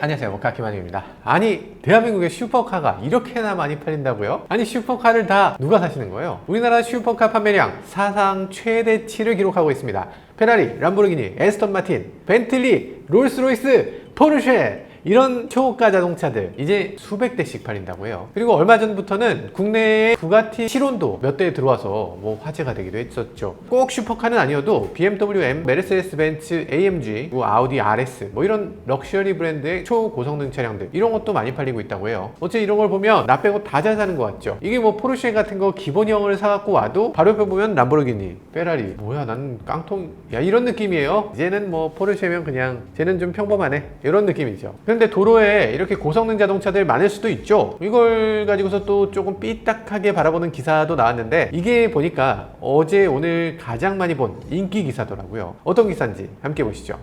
안녕하세요, 모카키마니입니다. 아니, 대한민국의 슈퍼카가 이렇게나 많이 팔린다고요? 아니, 슈퍼카를 다 누가 사시는 거예요? 우리나라 슈퍼카 판매량 사상 최대치를 기록하고 있습니다. 페라리, 람보르기니, 에스턴 마틴, 벤틀리, 롤스로이스, 포르쉐, 이런 초고가 자동차들 이제 수백 대씩 팔린다고 해요. 그리고 얼마 전부터는 국내에 부가티 치론도 몇 대 들어와서 뭐 화제가 되기도 했었죠. 꼭 슈퍼카는 아니어도 BMW M, 메르세데스 벤츠 AMG, 뭐 아우디 RS 뭐 이런 럭셔리 브랜드의 초고성능 차량들 이런 것도 많이 팔리고 있다고 해요. 어째 이런 걸 보면 나 빼고 다 잘 사는 것 같죠. 이게 뭐 포르쉐 같은 거 기본형을 사갖고 와도 바로 옆에 보면 람보르기니, 페라리, 뭐야 난 깡통 야 이런 느낌이에요. 이제는 뭐 포르쉐면 그냥 쟤는 좀 평범하네 이런 느낌이죠. 그런데 도로에 이렇게 고성능 자동차들 많을 수도 있죠. 이걸 가지고서 또 조금 삐딱하게 바라보는 기사도 나왔는데 이게 보니까 어제 오늘 가장 많이 본 인기 기사더라고요. 어떤 기사인지 함께 보시죠.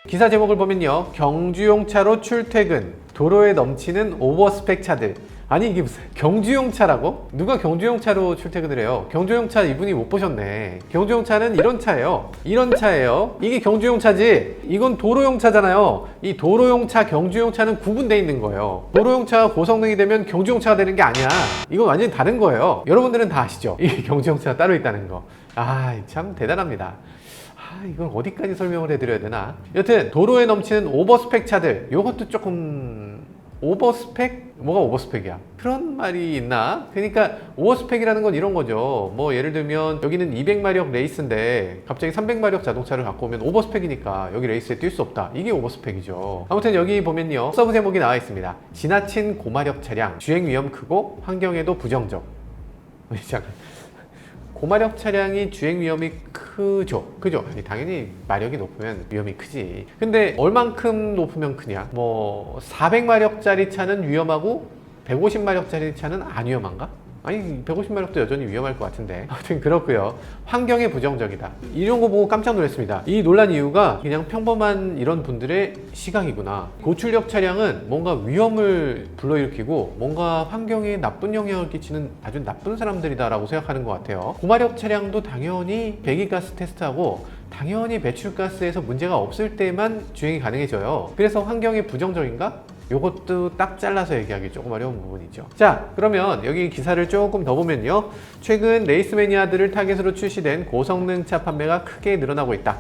기사 제목을 보면요, 경주용 차로 출퇴근, 도로에 넘치는 오버스펙 차들. 아니 이게 무슨 경주용 차라고? 누가 경주용 차로 출퇴근을 해요? 경주용 차 이분이 못 보셨네. 경주용 차는 이런 차예요. 이런 차예요. 이게 경주용 차지. 이건 도로용 차잖아요. 이 도로용 차, 경주용 차는 구분되어 있는 거예요. 도로용 차가 고성능이 되면 경주용 차가 되는 게 아니야. 이건 완전히 다른 거예요. 여러분들은 다 아시죠? 이 경주용 차가 따로 있다는 거. 아, 참 대단합니다. 이걸 어디까지 설명을 해드려야 되나? 여튼 도로에 넘치는 오버스펙 차들, 요것도 조금 오버스펙? 뭐가 오버스펙이야? 그런 말이 있나? 그러니까 오버스펙이라는 건 이런 거죠. 뭐 예를 들면 여기는 200마력 레이스인데 갑자기 300마력 자동차를 갖고 오면 오버스펙이니까 여기 레이스에 뛸 수 없다. 이게 오버스펙이죠. 아무튼 여기 보면요, 서브 제목이 나와 있습니다. 지나친 고마력 차량, 주행 위험 크고 환경에도 부정적. 고마력 차량이 주행 위험이 크죠. 아니, 당연히 마력이 높으면 위험이 크지. 근데 얼만큼 높으면 크냐? 뭐 400마력짜리 차는 위험하고 150마력짜리 차는 안 위험한가? 아니 150마력도 여전히 위험할 것 같은데. 아무튼 그렇고요. 환경에 부정적이다. 이런 거 보고 깜짝 놀랐습니다. 이 놀란 이유가 그냥 평범한 이런 분들의 시각이구나. 고출력 차량은 뭔가 위험을 불러일으키고 뭔가 환경에 나쁜 영향을 끼치는 아주 나쁜 사람들이다 라고 생각하는 것 같아요. 고마력 차량도 당연히 배기가스 테스트하고 당연히 배출가스에서 문제가 없을 때만 주행이 가능해져요. 그래서 환경에 부정적인가? 요것도 딱 잘라서 얘기하기 조금 어려운 부분이죠. 자, 그러면 여기 기사를 조금 더 보면요, 최근 레이스 매니아들을 타겟으로 출시된 고성능 차 판매가 크게 늘어나고 있다.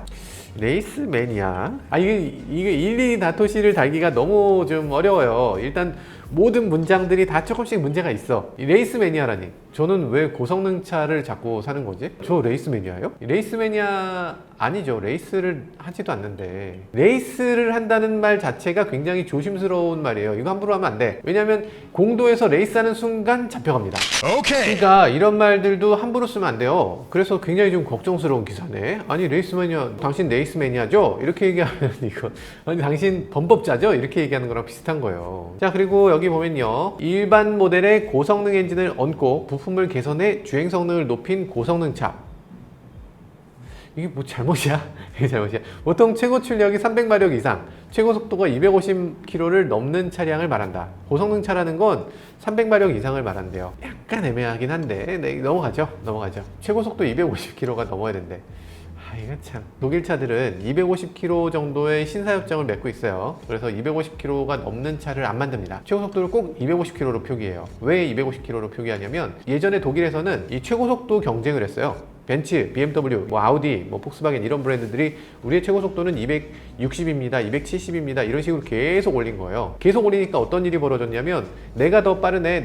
레이스 매니아? 이게 일일이 다 토시를 달기가 너무 좀 어려워요. 일단 모든 문장들이 다 조금씩 문제가 있어. 이 레이스 매니아라니, 저는 왜 고성능 차를 자꾸 사는 거지? 저 레이스 매니아예요? 레이스 매니아 아니죠. 레이스를 하지도 않는데. 레이스를 한다는 말 자체가 굉장히 조심스러운 말이에요. 이거 함부로 하면 안 돼. 왜냐면 공도에서 레이스하는 순간 잡혀갑니다. 오케이. 그러니까 이런 말들도 함부로 쓰면 안 돼요. 그래서 굉장히 좀 걱정스러운 기사네. 아니 레이스 매니아, 당신 레이스 매니아죠? 이렇게 얘기하면 이거 아니 당신 범법자죠? 이렇게 얘기하는 거랑 비슷한 거예요. 자, 그리고 여기 보면요, 일반 모델의 고성능 엔진을 얹고 부품을 개선해 주행 성능을 높인 고성능 차. 이게 뭐 잘못이야? 이게 잘못이야. 보통 최고 출력이 300마력 이상, 최고 속도가 250km를 넘는 차량을 말한다. 고성능 차라는 건 300마력 이상을 말한대요. 약간 애매하긴 한데, 네, 넘어가죠. 최고 속도 250km가 넘어야 된대. 이거 참. 독일 차들은 250km 정도의 신사협정을 맺고 있어요. 그래서 250km가 넘는 차를 안 만듭니다. 최고 속도를 꼭 250km로 표기해요. 왜 250km로 표기하냐면 예전에 독일에서는 이 최고 속도 경쟁을 했어요. 벤츠, BMW, 뭐 아우디, 뭐 폭스바겐 이런 브랜드들이 우리의 최고 속도는 260입니다, 270입니다 이런 식으로 계속 올린 거예요. 계속 올리니까 어떤 일이 벌어졌냐면 내가 더 빠르네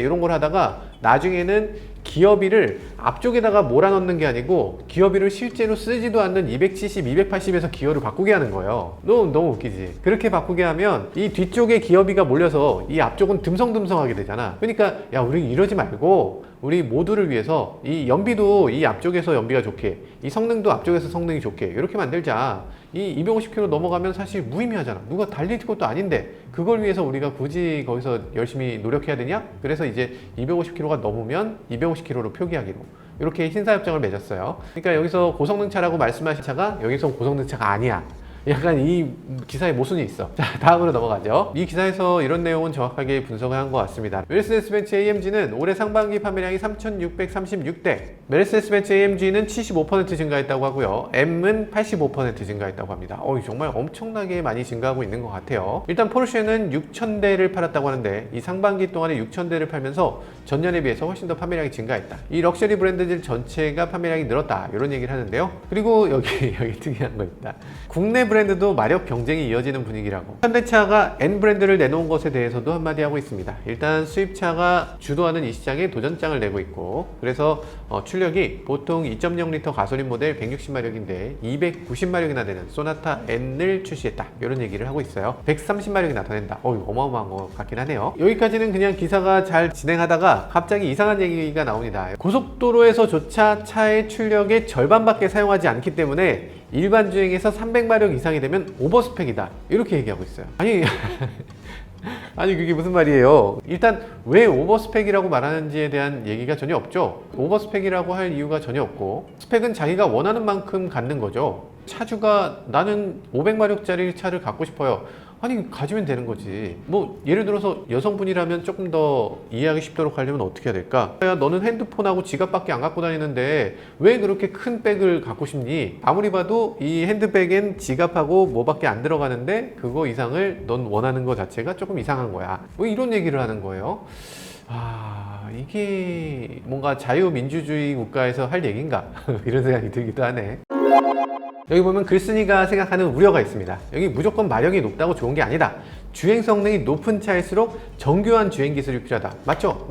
이런 걸 하다가 나중에는 기어비를 앞쪽에다가 몰아넣는 게 아니고 기어비를 실제로 쓰지도 않는 270, 280에서 기어를 바꾸게 하는 거예요. 너무 웃기지. 그렇게 바꾸게 하면 이 뒤쪽에 기어비가 몰려서 이 앞쪽은 듬성듬성하게 되잖아. 그러니까 야, 우리 이러지 말고 우리 모두를 위해서 이 연비도 이 앞쪽에서 연비가 좋게, 이 성능도 앞쪽에서 성능이 좋게 이렇게 만들자. 이 250km 넘어가면 사실 무의미하잖아. 누가 달릴 것도 아닌데 그걸 위해서 우리가 굳이 거기서 열심히 노력해야 되냐? 그래서 이제 250km가 넘으면 250km로 표기하기로 이렇게 신사협정을 맺었어요. 그러니까 여기서 고성능 차라고 말씀하신 차가 여기서 고성능 차가 아니야. 약간 이 기사에 모순이 있어. 자, 다음으로 넘어가죠. 이 기사에서 이런 내용은 정확하게 분석을 한 것 같습니다. 메르세데스-벤츠 AMG는 올해 상반기 판매량이 3,636대, 메르세데스-벤츠 AMG는 75% 증가했다고 하고요. M은 85% 증가했다고 합니다. 정말 엄청나게 많이 증가하고 있는 것 같아요. 일단 포르쉐는 6,000대를 팔았다고 하는데 이 상반기 동안에 6,000대를 팔면서 전년에 비해서 훨씬 더 판매량이 증가했다. 이 럭셔리 브랜드들 전체가 판매량이 늘었다. 이런 얘기를 하는데요. 그리고 여기 특이한 거 있다. 국내 브랜드도 마력 경쟁이 이어지는 분위기라고. 현대차가 N 브랜드를 내놓은 것에 대해서도 한마디 하고 있습니다. 일단 수입차가 주도하는 이 시장에 도전장을 내고 있고, 그래서 출력이 보통 2.0L 가솔린 모델 160마력인데 290마력이나 되는 소나타 N을 출시했다. 이런 얘기를 하고 있어요. 130마력이나 더 낸다. 어마어마한 것 같긴 하네요. 여기까지는 그냥 기사가 잘 진행하다가 갑자기 이상한 얘기가 나옵니다. 고속도로에서조차 차의 출력의 절반밖에 사용하지 않기 때문에 일반 주행에서 300마력 이상이 되면 오버스펙이다. 이렇게 얘기하고 있어요. 아니 그게 무슨 말이에요? 일단 왜 오버스펙이라고 말하는지에 대한 얘기가 전혀 없죠. 오버스펙이라고 할 이유가 전혀 없고, 스펙은 자기가 원하는 만큼 갖는 거죠. 차주가 나는 500마력짜리 차를 갖고 싶어요. 아니 가지면 되는 거지. 뭐 예를 들어서 여성분이라면 조금 더 이해하기 쉽도록 하려면 어떻게 해야 될까? 야, 너는 핸드폰하고 지갑밖에 안 갖고 다니는데 왜 그렇게 큰 백을 갖고 싶니? 아무리 봐도 이 핸드백엔 지갑하고 뭐밖에 안 들어가는데 그거 이상을 넌 원하는 거 자체가 조금 이상한 거야. 뭐 이런 얘기를 하는 거예요. 이게 뭔가 자유민주주의 국가에서 할 얘기인가? 이런 생각이 들기도 하네. 여기 보면 글쓴이가 생각하는 우려가 있습니다. 여기 무조건 마력이 높다고 좋은 게 아니다. 주행 성능이 높은 차일수록 정교한 주행 기술이 필요하다. 맞죠?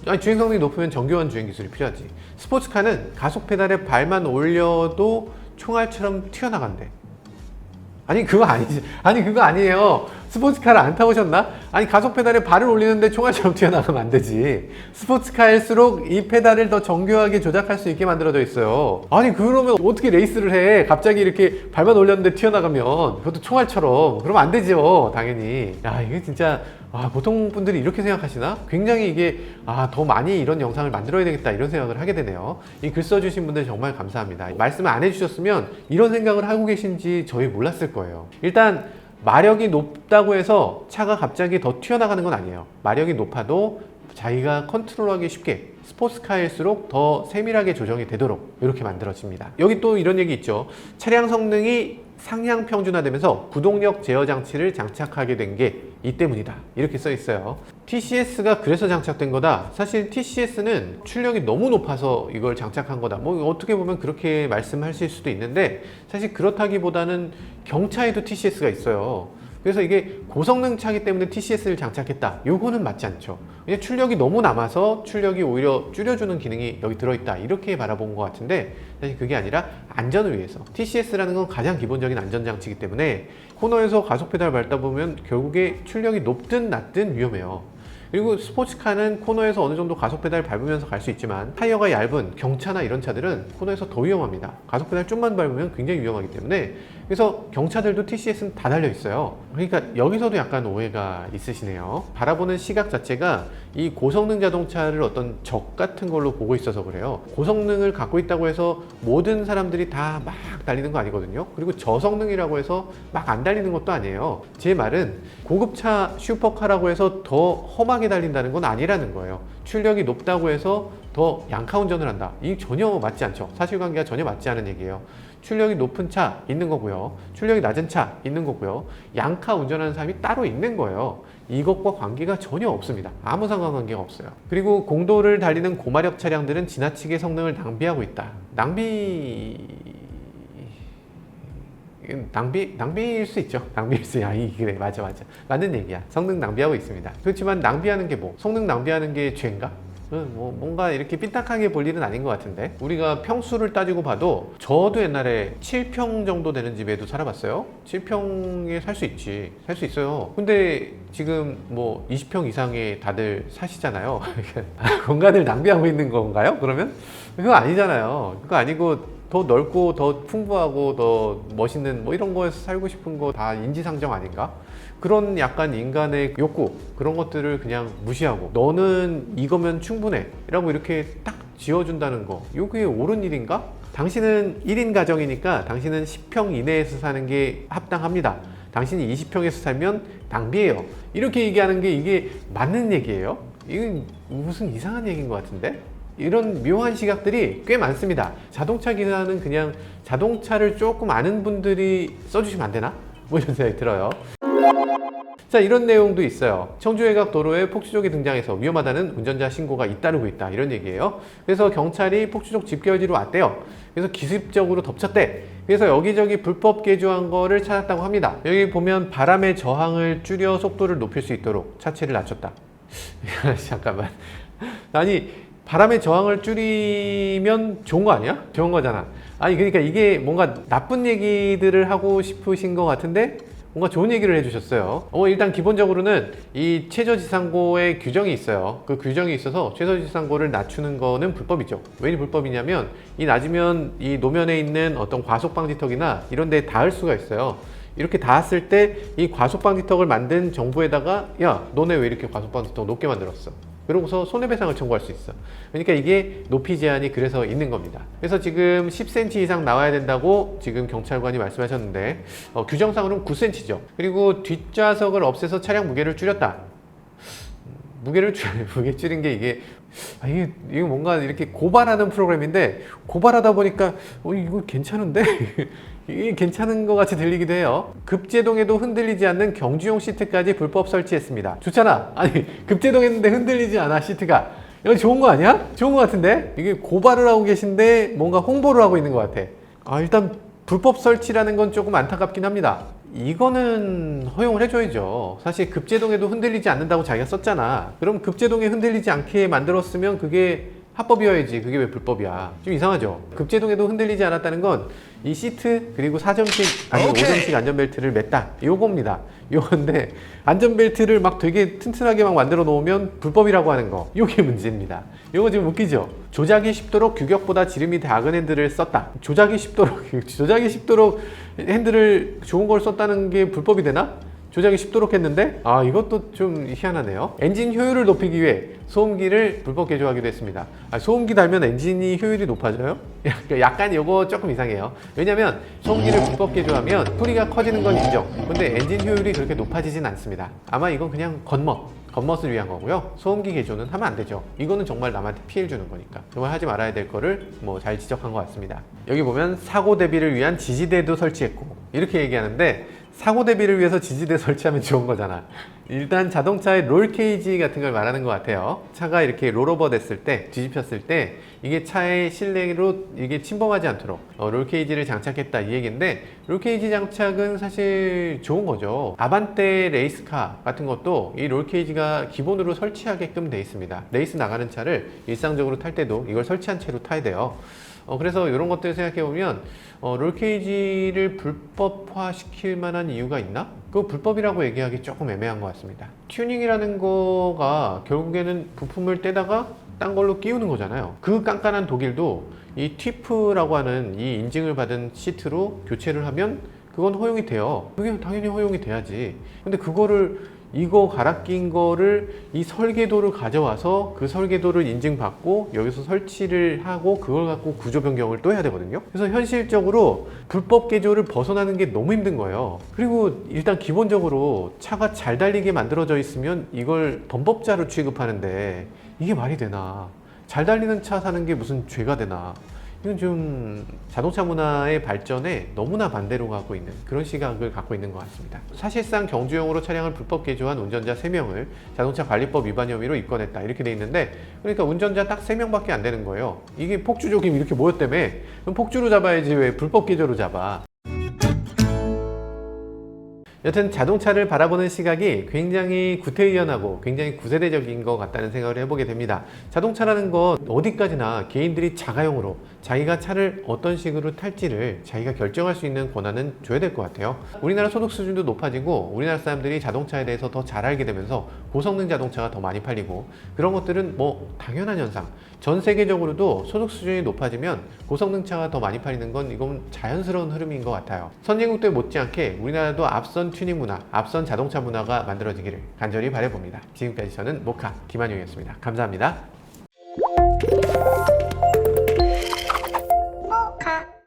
아니, 주행 성능이 높으면 정교한 주행 기술이 필요하지. 스포츠카는 가속 페달에 발만 올려도 총알처럼 튀어나간대. 아니 그거 아니지. 아니 그거 아니에요. 스포츠카를 안 타보셨나? 아니 가속 페달에 발을 올리는데 총알처럼 튀어나가면 안 되지. 스포츠카일수록 이 페달을 더 정교하게 조작할 수 있게 만들어져 있어요. 아니 그러면 어떻게 레이스를 해? 갑자기 이렇게 발만 올렸는데 튀어나가면 그것도 총알처럼. 그러면 안 되죠 당연히. 야 이게 진짜 보통 분들이 이렇게 생각하시나? 굉장히 이게 더 많이 이런 영상을 만들어야 되겠다 이런 생각을 하게 되네요. 이 글 써주신 분들 정말 감사합니다. 말씀을 안 해주셨으면 이런 생각을 하고 계신지 저희 몰랐을 거예요. 일단 마력이 높다고 해서 차가 갑자기 더 튀어나가는 건 아니에요. 마력이 높아도 자기가 컨트롤하기 쉽게 스포츠카일수록 더 세밀하게 조정이 되도록 이렇게 만들어집니다. 여기 또 이런 얘기 있죠. 차량 성능이 상향 평준화되면서 구동력 제어 장치를 장착하게 된 게 이 때문이다. 이렇게 써 있어요. TCS가 그래서 장착된 거다. 사실 TCS는 출력이 너무 높아서 이걸 장착한 거다. 뭐 어떻게 보면 그렇게 말씀하실 수도 있는데 사실 그렇다기보다는 경차에도 TCS가 있어요. 그래서 이게 고성능 차기 때문에 TCS를 장착했다. 요거는 맞지 않죠. 그냥 출력이 너무 남아서 출력이 오히려 줄여주는 기능이 여기 들어있다. 이렇게 바라본 것 같은데 사실 그게 아니라 안전을 위해서. TCS라는 건 가장 기본적인 안전장치이기 때문에 코너에서 가속 페달 밟다 보면 결국에 출력이 높든 낮든 위험해요. 그리고 스포츠카는 코너에서 어느 정도 가속 페달 밟으면서 갈 수 있지만 타이어가 얇은 경차나 이런 차들은 코너에서 더 위험합니다. 가속 페달 좀만 밟으면 굉장히 위험하기 때문에 그래서 경차들도 TCS는 다 달려 있어요. 그러니까 여기서도 약간 오해가 있으시네요. 바라보는 시각 자체가 이 고성능 자동차를 어떤 적 같은 걸로 보고 있어서 그래요. 고성능을 갖고 있다고 해서 모든 사람들이 다 막 달리는 거 아니거든요. 그리고 저성능이라고 해서 막 안 달리는 것도 아니에요. 제 말은 고급차 슈퍼카라고 해서 더 험하게 달린다는 건 아니라는 거예요. 출력이 높다고 해서 더 양카 운전을 한다. 이 전혀 맞지 않죠. 사실관계가 전혀 맞지 않은 얘기예요. 출력이 높은 차 있는 거고요. 출력이 낮은 차 있는 거고요. 양카 운전하는 사람이 따로 있는 거예요. 이것과 관계가 전혀 없습니다. 아무 상관관계가 없어요. 그리고 공도를 달리는 고마력 차량들은 지나치게 성능을 낭비하고 있다. 낭비일 수 있죠. 낭비일 수, 그래, 맞아. 맞는 얘기야. 성능 낭비하고 있습니다. 그렇지만 낭비하는 게 뭐? 성능 낭비하는 게 죄인가? 뭔가 이렇게 삐딱하게 볼 일은 아닌 것 같은데 우리가 평수를 따지고 봐도 저도 옛날에 7평 정도 되는 집에도 살아봤어요. 7평에 살 수 있지. 살 수 있어요. 근데 지금 뭐 20평 이상에 다들 사시잖아요. 공간을 낭비하고 있는 건가요? 그러면? 그거 아니잖아요. 그거 아니고 더 넓고 더 풍부하고 더 멋있는 뭐 이런 거에서 살고 싶은 거 다 인지상정 아닌가? 그런 약간 인간의 욕구 그런 것들을 그냥 무시하고 너는 이거면 충분해 라고 이렇게 딱 지어준다는 거 이게 옳은 일인가? 당신은 1인 가정이니까 당신은 10평 이내에서 사는 게 합당합니다. 당신이 20평에서 살면 낭비예요. 이렇게 얘기하는 게 이게 맞는 얘기예요? 이건 무슨 이상한 얘기인 것 같은데? 이런 묘한 시각들이 꽤 많습니다. 자동차 기사는 그냥 자동차를 조금 아는 분들이 써주시면 안 되나? 뭐 이런 생각이 들어요. 자, 이런 내용도 있어요. 청주외곽 도로에 폭주족이 등장해서 위험하다는 운전자 신고가 잇따르고 있다, 이런 얘기예요. 그래서 경찰이 폭주족 집결지로 왔대요. 그래서 기습적으로 덮쳤대. 그래서 여기저기 불법 개조한 거를 찾았다고 합니다. 여기 보면 바람의 저항을 줄여 속도를 높일 수 있도록 차체를 낮췄다. 잠깐만, 아니 바람의 저항을 줄이면 좋은 거 아니야? 좋은 거잖아. 아니 그러니까 이게 뭔가 나쁜 얘기들을 하고 싶으신 것 같은데 뭔가 좋은 얘기를 해주셨어요. 일단 기본적으로는 이 최저지상고의 규정이 있어요. 그 규정이 있어서 최저지상고를 낮추는 거는 불법이죠. 왜 불법이냐면 이 낮으면 이 노면에 있는 어떤 과속방지턱이나 이런 데에 닿을 수가 있어요. 이렇게 닿았을 때 이 과속방지턱을 만든 정부에다가 야, 너네 왜 이렇게 과속방지턱 높게 만들었어? 그러고서 손해배상을 청구할 수 있어. 그러니까 이게 높이 제한이 그래서 있는 겁니다. 그래서 지금 10cm 이상 나와야 된다고 지금 경찰관이 말씀하셨는데 규정상으로는 9cm죠. 그리고 뒷좌석을 없애서 차량 무게를 줄였다. 무게 줄인 게 이게 뭔가 이렇게 고발하는 프로그램인데 고발하다 보니까 이거 괜찮은데? 이게 괜찮은 것 같이 들리기도 해요. 급제동에도 흔들리지 않는 경주용 시트까지 불법 설치했습니다. 좋잖아. 아니 급제동했는데 흔들리지 않아 시트가. 이거 좋은 거 아니야? 좋은 거 같은데? 이게 고발을 하고 계신데 뭔가 홍보를 하고 있는 것 같아. 일단 불법 설치라는 건 조금 안타깝긴 합니다. 이거는 허용을 해줘야죠. 사실 급제동에도 흔들리지 않는다고 자기가 썼잖아. 그럼 급제동에 흔들리지 않게 만들었으면 그게 합법이어야지. 그게 왜 불법이야? 좀 이상하죠. 급제동에도 흔들리지 않았다는 건 이 시트 그리고 4점식 아니면 5점식 안전벨트를 맸다, 요겁니다. 요건데 안전벨트를 막 되게 튼튼하게 막 만들어 놓으면 불법이라고 하는 거, 요게 문제입니다. 요거 좀 웃기죠? 조작이 쉽도록 규격보다 지름이 작은 핸들을 썼다. 조작이 쉽도록 핸들을 좋은 걸 썼다는 게 불법이 되나? 조작이 쉽도록 했는데 이것도 좀 희한하네요. 엔진 효율을 높이기 위해 소음기를 불법 개조하기도 했습니다. 소음기 달면 엔진이 효율이 높아져요? 약간 이거 조금 이상해요. 왜냐면 소음기를 불법 개조하면 소리가 커지는 건 인정. 근데 엔진 효율이 그렇게 높아지진 않습니다. 아마 이건 그냥 겉멋을 위한 거고요. 소음기 개조는 하면 안 되죠. 이거는 정말 남한테 피해를 주는 거니까 정말 하지 말아야 될 거를 잘 지적한 것 같습니다. 여기 보면 사고 대비를 위한 지지대도 설치했고, 이렇게 얘기하는데 사고 대비를 위해서 지지대 설치하면 좋은 거잖아. 일단 자동차의 롤 케이지 같은 걸 말하는 것 같아요. 차가 이렇게 롤오버 됐을 때, 뒤집혔을 때 이게 차의 실내로 이게 침범하지 않도록 롤 케이지를 장착했다, 이 얘기인데, 롤 케이지 장착은 사실 좋은 거죠. 아반떼 레이스카 같은 것도 이 롤 케이지가 기본으로 설치하게끔 돼 있습니다. 레이스 나가는 차를 일상적으로 탈 때도 이걸 설치한 채로 타야 돼요. 그래서 이런 것들을 생각해보면 롤케이지를 불법화 시킬 만한 이유가 있나? 그거 불법이라고 얘기하기 조금 애매한 것 같습니다. 튜닝이라는 거가 결국에는 부품을 떼다가 딴 걸로 끼우는 거잖아요. 그 깐깐한 독일도 이 TÜV라고 하는 이 인증을 받은 시트로 교체를 하면 그건 허용이 돼요. 그게 당연히 허용이 돼야지. 근데 그거를 이거 갈아 낀 거를 이 설계도를 가져와서 그 설계도를 인증받고 여기서 설치를 하고 그걸 갖고 구조 변경을 또 해야 되거든요. 그래서 현실적으로 불법 개조를 벗어나는 게 너무 힘든 거예요. 그리고 일단 기본적으로 차가 잘 달리게 만들어져 있으면 이걸 범법자로 취급하는데 이게 말이 되나? 잘 달리는 차 사는 게 무슨 죄가 되나? 이건 좀 자동차 문화의 발전에 너무나 반대로 가고 있는 그런 시각을 갖고 있는 것 같습니다. 사실상 경주용으로 차량을 불법 개조한 운전자 3명을 자동차 관리법 위반 혐의로 입건했다, 이렇게 돼 있는데, 그러니까 운전자 딱 3명밖에 안 되는 거예요. 이게 폭주족이 이렇게 모였다며? 그럼 폭주로 잡아야지 왜 불법 개조로 잡아? 여튼 자동차를 바라보는 시각이 굉장히 구태의연하고 굉장히 구세대적인 것 같다는 생각을 해보게 됩니다. 자동차라는 건 어디까지나 개인들이 자가용으로 자기가 차를 어떤 식으로 탈지를 자기가 결정할 수 있는 권한은 줘야 될 것 같아요. 우리나라 소득 수준도 높아지고 우리나라 사람들이 자동차에 대해서 더 잘 알게 되면서 고성능 자동차가 더 많이 팔리고, 그런 것들은 뭐 당연한 현상. 전 세계적으로도 소득 수준이 높아지면 고성능 차가 더 많이 팔리는 건 이건 자연스러운 흐름인 것 같아요. 선진국들 못지않게 우리나라도 앞선 튜닝 문화, 앞선 자동차 문화가 만들어지기를 간절히 바라봅니다. 지금까지 저는 모카 김한용이었습니다. 감사합니다.